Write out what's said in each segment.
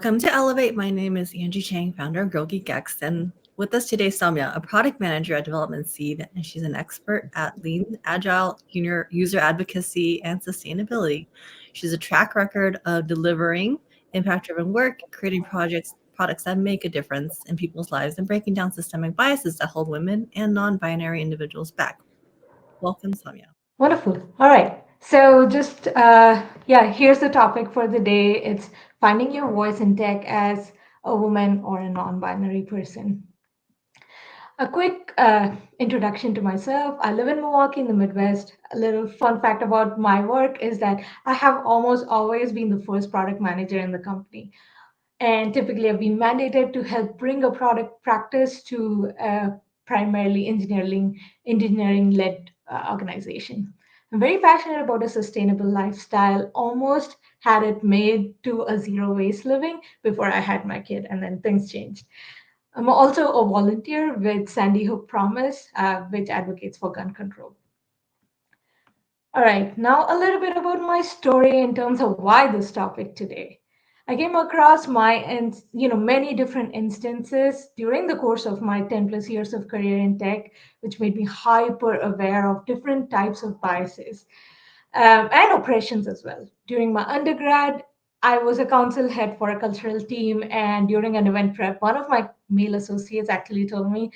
Welcome to Elevate. My name is Angie Chang, founder of Girl Geek X, and with us today, Sowmya, a product manager at Development Seed, and she's an expert at lean, agile, user advocacy, and sustainability. She's a track record of delivering impact-driven work, creating products that make a difference in people's lives, and breaking down systemic biases that hold women and non-binary individuals back. Welcome, Sowmya. Wonderful. All right. So yeah, here's the topic for the day. It's finding your voice in tech as a woman or a non-binary person. A quick introduction to myself. I live in Milwaukee in the Midwest. A little fun fact about my work is that I have almost always been the first product manager in the company. And typically, I've been mandated to help bring a product practice to a primarily engineering-led organization. I'm very passionate about a sustainable lifestyle. Almost had it made to a zero waste living before I had my kid, and then things changed. I'm also a volunteer with Sandy Hook Promise, which advocates for gun control. All right, now a little bit about my story in terms of why this topic today. I came across many different instances during the course of my 10 plus years of career in tech, which made me hyper aware of different types of biases and oppressions as well. During my undergrad, I was a council head for a cultural team, and during an event prep, one of my male associates actually told me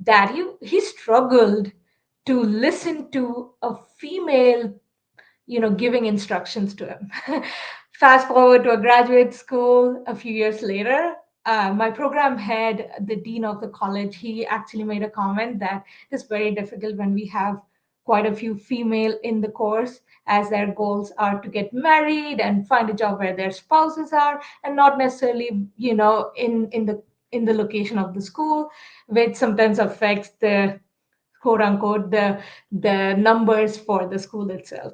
that he struggled to listen to a female giving instructions to him. Fast forward to a graduate school a few years later. My program head, the dean of the college, he actually made a comment that it's very difficult when we have quite a few female in the course, as their goals are to get married and find a job where their spouses are, and not necessarily, in the location of the school, which sometimes affects the quote unquote the numbers for the school itself.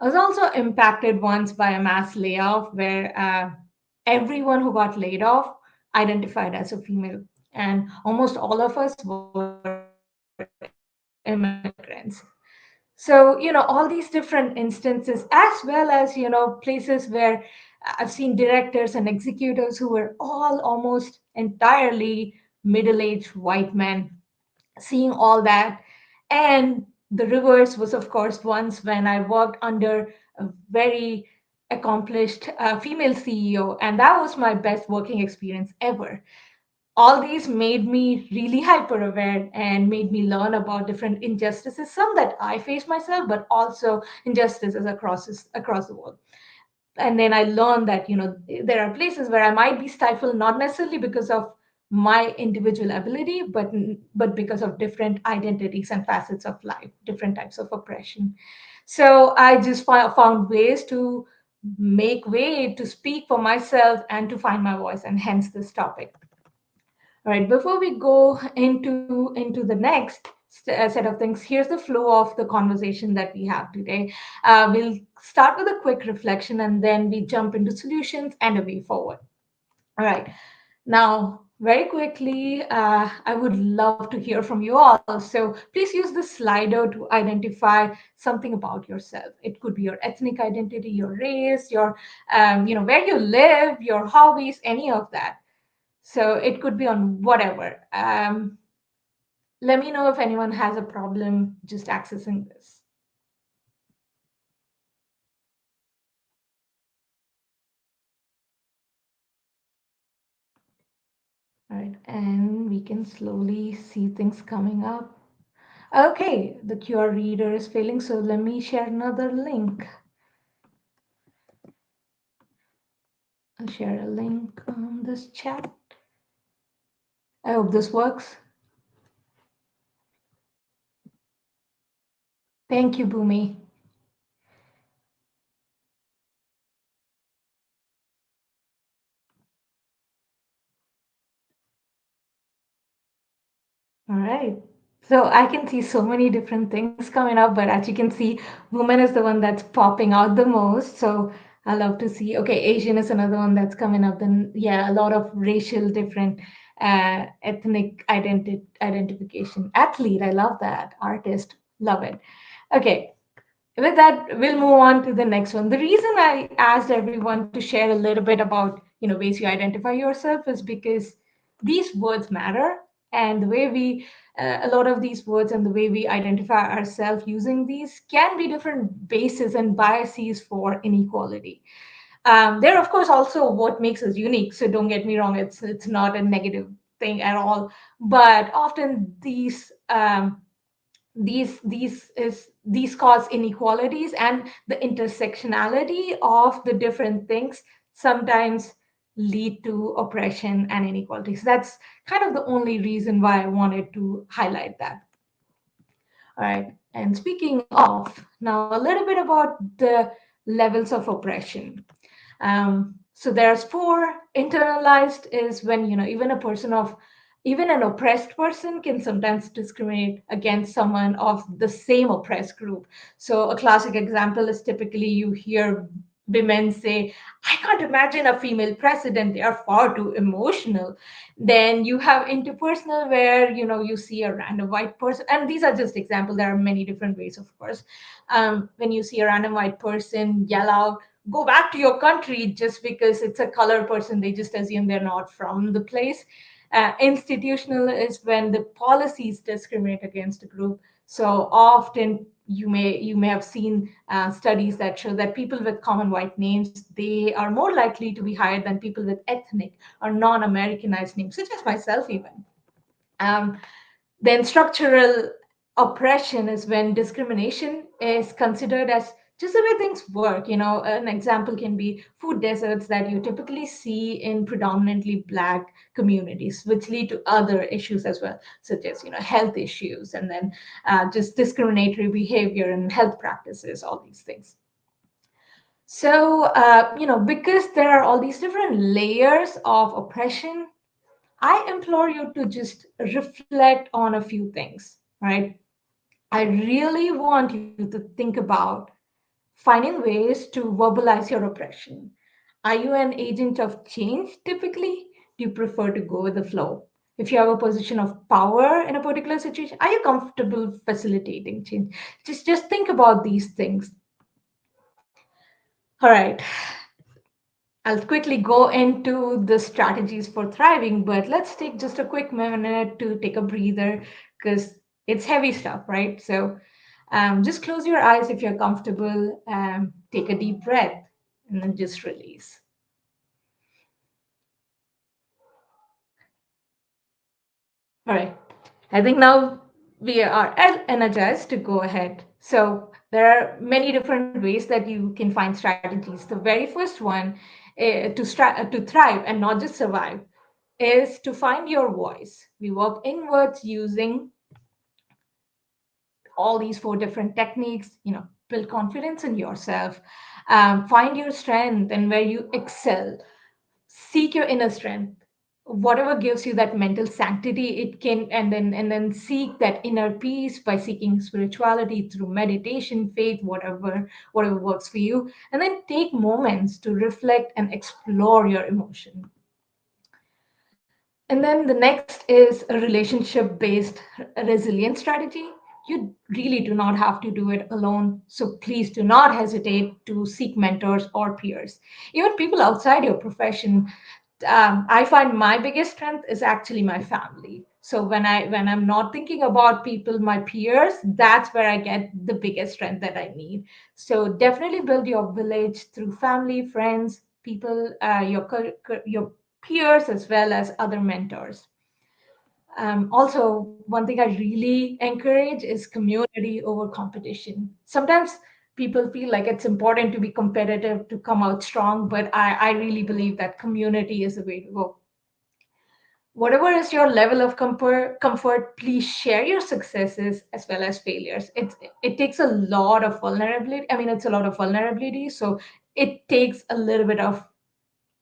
I was also impacted once by a mass layoff where everyone who got laid off identified as a female, and almost all of us were immigrants. So, all these different instances, as well as, places where I've seen directors and executives who were all almost entirely middle-aged white men, seeing all that. And the reverse was, of course, once when I worked under a very accomplished female CEO, and that was my best working experience ever. All these made me really hyper aware and made me learn about different injustices, some that I face myself, but also injustices across the world. And then I learned that there are places where I might be stifled, not necessarily because of my individual ability, but because of different identities and facets of life, different types of oppression. So I just found ways to make way to speak for myself and to find my voice, and hence this topic. All right, before we go into the next set of things, here's the flow of the conversation that we have today. We'll start with a quick reflection, and then we jump into solutions and a way forward. All right. Now, very quickly, I would love to hear from you all. So please use the slider to identify something about yourself. It could be your ethnic identity, your race, your, where you live, your hobbies, any of that. So it could be on whatever. Let me know if anyone has a problem just accessing this. All right, and we can slowly see things coming up. Okay, the QR reader is failing, so let me share another link. I'll share a link on this chat. I hope this works. Thank you, Bhumi. All right. So I can see so many different things coming up, but as you can see, woman is the one that's popping out the most. So I love to see. Okay, Asian is another one that's coming up. Then yeah, a lot of racial different ethnic identification. Athlete, I love that. Artist, love it. Okay. With that, we'll move on to the next one. The reason I asked everyone to share a little bit about ways you identify yourself is because these words matter, and the way we a lot of these words and the way we identify ourselves using these can be different bases and biases for inequality. They're of course also what makes us unique. So don't get me wrong; it's not a negative thing at all. But often these cause inequalities, and the intersectionality of the different things sometimes lead to oppression and inequality. So that's kind of the only reason why I wanted to highlight that. All right. And speaking of, now a little bit about the levels of oppression. So there's four. Internalized is when even an oppressed person can sometimes discriminate against someone of the same oppressed group. So a classic example is typically you hear women say, "I can't imagine a female president; they are far too emotional." Then you have interpersonal, where you see a random white person, and these are just examples. There are many different ways, of course. When you see a random white person yell out, "Go back to your country," just because it's a colored person, they just assume they're not from the place. Institutional is when the policies discriminate against a group. So often you may have seen studies that show that people with common white names, they are more likely to be hired than people with ethnic or non-Americanized names, such as myself even. Um, then structural oppression is when discrimination is considered as just the way things work. An example can be food deserts that you typically see in predominantly Black communities, which lead to other issues as well, such as health issues, and then just discriminatory behavior and health practices, all these things. So, because there are all these different layers of oppression, I implore you to just reflect on a few things, right? I really want you to think about finding ways to verbalize your oppression. Are you an agent of change typically? Do you prefer to go with the flow? If you have a position of power in a particular situation, are you comfortable facilitating change? Just think about these things. All right. I'll quickly go into the strategies for thriving, but let's take just a quick minute to take a breather because it's heavy stuff, right? So just close your eyes if you're comfortable, take a deep breath, and then just release. All right. I think now we are energized to go ahead. So there are many different ways that you can find strategies. The very first one to thrive and not just survive is to find your voice. We work inwards using all these four different techniques. Build confidence in yourself, find your strength and where you excel, seek your inner strength, whatever gives you that mental sanctity it can, and then seek that inner peace by seeking spirituality through meditation, faith, whatever works for you, and then take moments to reflect and explore your emotion. And then the next is a relationship based resilience strategy. You really do not have to do it alone. So please do not hesitate to seek mentors or peers, even people outside your profession. I find my biggest strength is actually my family. So when I'm not thinking about people, my peers, that's where I get the biggest strength that I need. So definitely build your village through family, friends, people, your peers, as well as other mentors. Also, one thing I really encourage is community over competition. Sometimes people feel like it's important to be competitive to come out strong, but I really believe that community is the way to go. Whatever is your level of comfort, please share your successes as well as failures. It takes a lot of vulnerability. I mean, it's a lot of vulnerability, so it takes a little bit of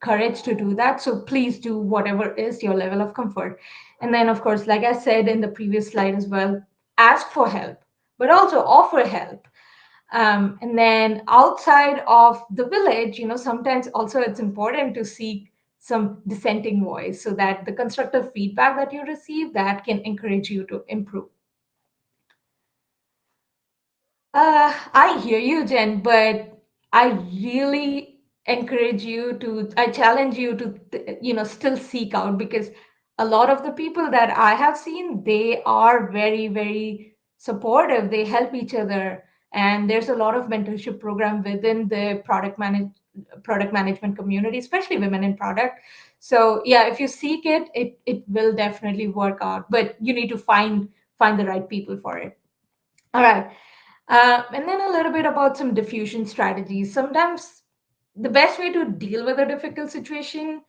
courage to do that. So please do whatever is your level of comfort. And then, of course, like I said in the previous slide as well, ask for help, but also offer help. And then outside of the village, sometimes also it's important to seek some dissenting voice so that the constructive feedback that you receive that can encourage you to improve. I hear you, Jen, but I really encourage you to, I challenge you to, still seek out, because a lot of the people that I have seen, they are very, very supportive. They help each other. And there's a lot of mentorship program within the product management community, especially women in product. So yeah, if you seek it, it will definitely work out. But you need to find the right people for it. All right. And then a little bit about some diffusion strategies. Sometimes the best way to deal with a difficult situation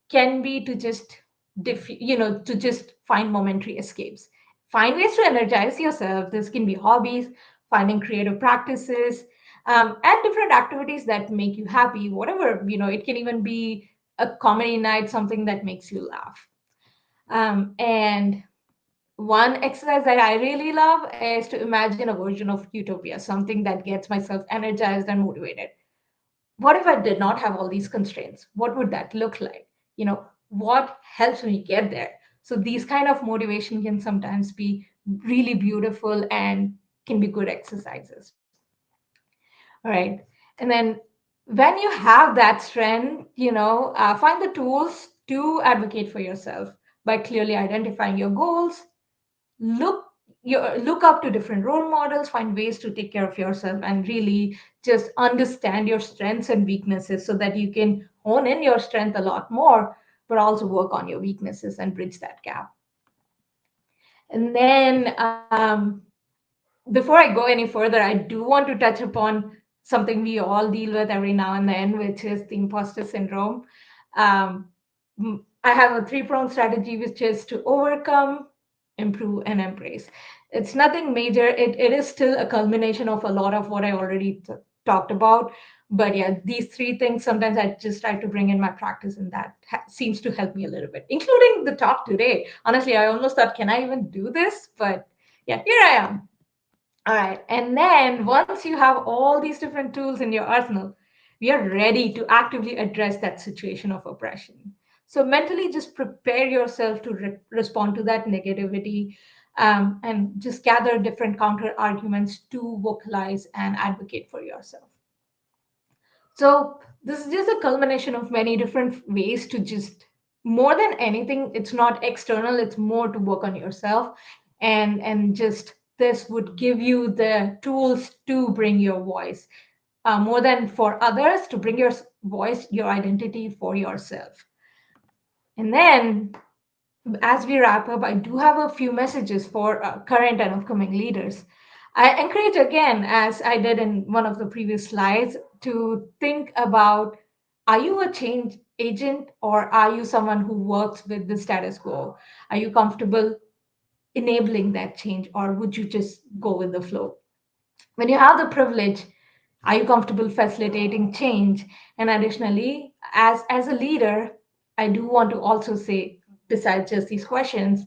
can be to just to just find momentary escapes. Find ways to energize yourself. This can be hobbies, finding creative practices, and different activities that make you happy. Whatever, it can even be a comedy night, something that makes you laugh. And one exercise that I really love is to imagine a version of utopia, something that gets myself energized and motivated. What if I did not have all these constraints? What would that look like? What helps me get there? So these kind of motivation can sometimes be really beautiful and can be good exercises. All right. And then when you have that strength, find the tools to advocate for yourself by clearly identifying your goals. Look up to different role models, find ways to take care of yourself, and really just understand your strengths and weaknesses so that you can hone in your strength a lot more, but also work on your weaknesses and bridge that gap. And then before I go any further, I do want to touch upon something we all deal with every now and then, which is the imposter syndrome. Um, I have a three-pronged strategy, which is to overcome, improve, and embrace. It's nothing major. It is still a culmination of a lot of what I already talked about. But yeah, these three things sometimes I just try to bring in my practice, and that seems to help me a little bit, including the talk today. Honestly, I almost thought, can I even do this? But yeah, here I am. All right. And then once you have all these different tools in your arsenal, we are ready to actively address that situation of oppression. So mentally, just prepare yourself to respond to that negativity, and just gather different counter arguments to vocalize and advocate for yourself. So this is just a culmination of many different ways to just, more than anything, it's not external, it's more to work on yourself. And just this would give you the tools to bring your voice, more than for others, to bring your voice, your identity for yourself. And then as we wrap up, I do have a few messages for current and upcoming leaders. I encourage, again, as I did in one of the previous slides, to think about, are you a change agent, or are you someone who works with the status quo? Are you comfortable enabling that change, or would you just go with the flow? When you have the privilege, are you comfortable facilitating change? And additionally, as a leader, I do want to also say, besides just these questions,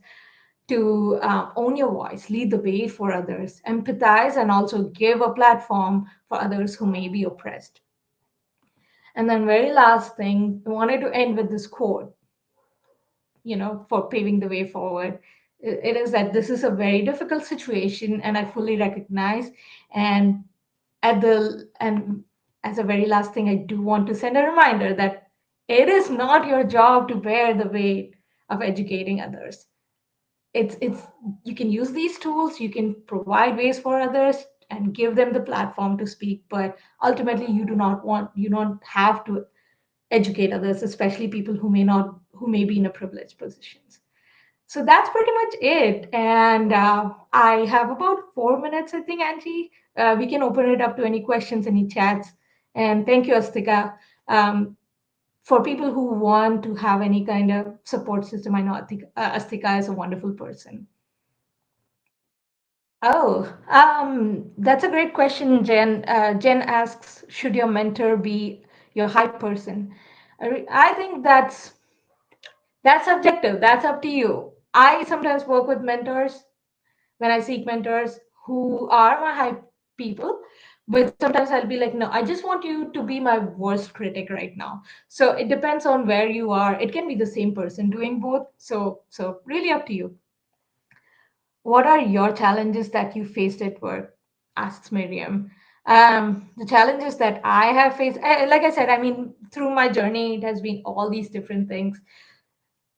to own your voice, lead the way for others, empathize, and also give a platform for others who may be oppressed. And then, very last thing, I wanted to end with this quote, for paving the way forward. It is that this is a very difficult situation, and I fully recognize. And and as a very last thing, I do want to send a reminder that it is not your job to bear the weight of educating others. It's You can use these tools, you can provide ways for others and give them the platform to speak, but ultimately you don't have to educate others, especially people who may be in a privileged positions. So that's pretty much it. And I have about 4 minutes, I think, Angie. We can open it up to any questions, any chats. And thank you, Astika. For people who want to have any kind of support system, I know Astika is a wonderful person. Oh, that's a great question, Jen. Jen asks, should your mentor be your hype person? I think that's subjective. That's up to you. I sometimes work with mentors when I seek mentors who are my hype people, but sometimes I'll be like, no, I just want you to be my worst critic right now. So it depends on where you are. It can be the same person doing both. So really up to you. What are your challenges that you faced at work? asks Miriam. The challenges that I have faced, like I said, I mean, through my journey, it has been all these different things.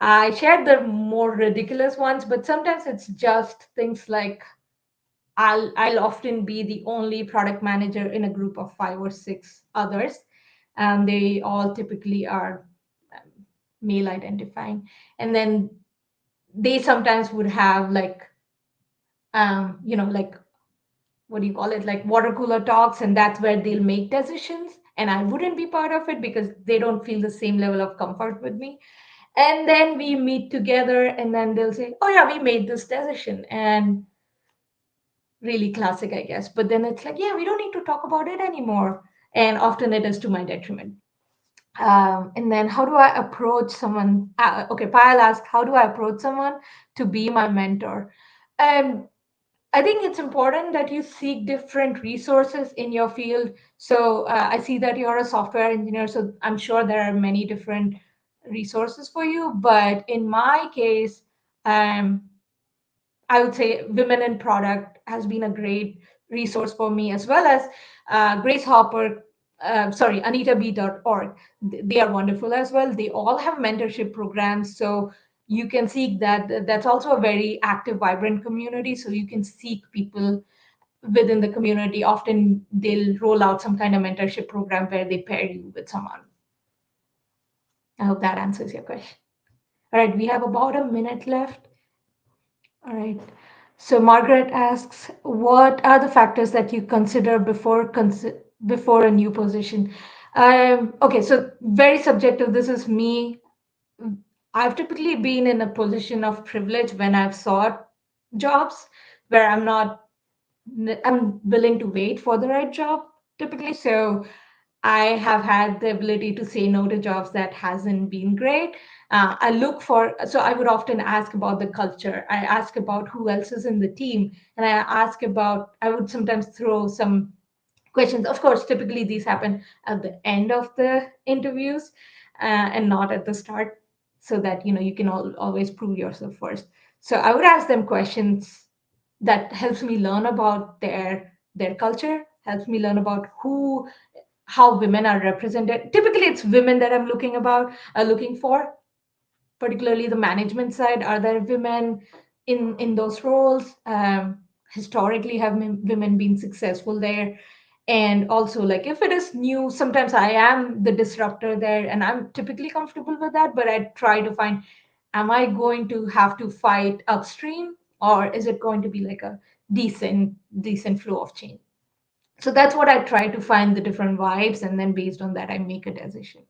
I shared the more ridiculous ones, but sometimes it's just things like I'll often be the only product manager in a group of 5 or 6 others, and they all typically are male identifying. And then they sometimes would have like like what do you call it, like water cooler talks, and that's where they'll make decisions, and I wouldn't be part of it because they don't feel the same level of comfort with me. And then we meet together, and then they'll say, oh yeah, we made this decision, and really classic, I guess. But then it's like, yeah, we don't need to talk about it anymore, and often it is to my detriment. And then how do I approach someone? Okay, Payal asked, how do I approach someone to be my mentor? um, I think it's important that you seek different resources in your field. So I see that you're a software engineer, so I'm sure there are many different resources for you. But in my case, um, I would say Women in Product has been a great resource for me, as well as Grace Hopper, AnitaB.org. They are wonderful as well. They all have mentorship programs. So you can seek that. That's also a very active, vibrant community. So you can seek people within the community. Often they'll roll out some kind of mentorship program where they pair you with someone. I hope that answers your question. All right, we have about a minute left. All right. So Margaret asks, what are the factors that you consider before a new position? Okay, so very subjective. This is me. I've typically been in a position of privilege when I've sought jobs where I'm willing to wait for the right job typically. So I have had the ability to say no to jobs that hasn't been great. So I would often ask about the culture. I ask about who else is in the team. And I would sometimes throw some questions. Of course, typically these happen at the end of the interviews and not at the start, so that you can always prove yourself first. So I would ask them questions that helps me learn about their culture, helps me learn about how women are represented. Typically, it's women that I'm looking for, particularly the management side. Are there women in those roles? Historically, have women been successful there? And also, like, if it is new, sometimes I am the disruptor there, and I'm typically comfortable with that. But I try to find, am I going to have to fight upstream, or is it going to be like a decent flow of change? So that's what I try to find, the different vibes, and then based on that I make a decision.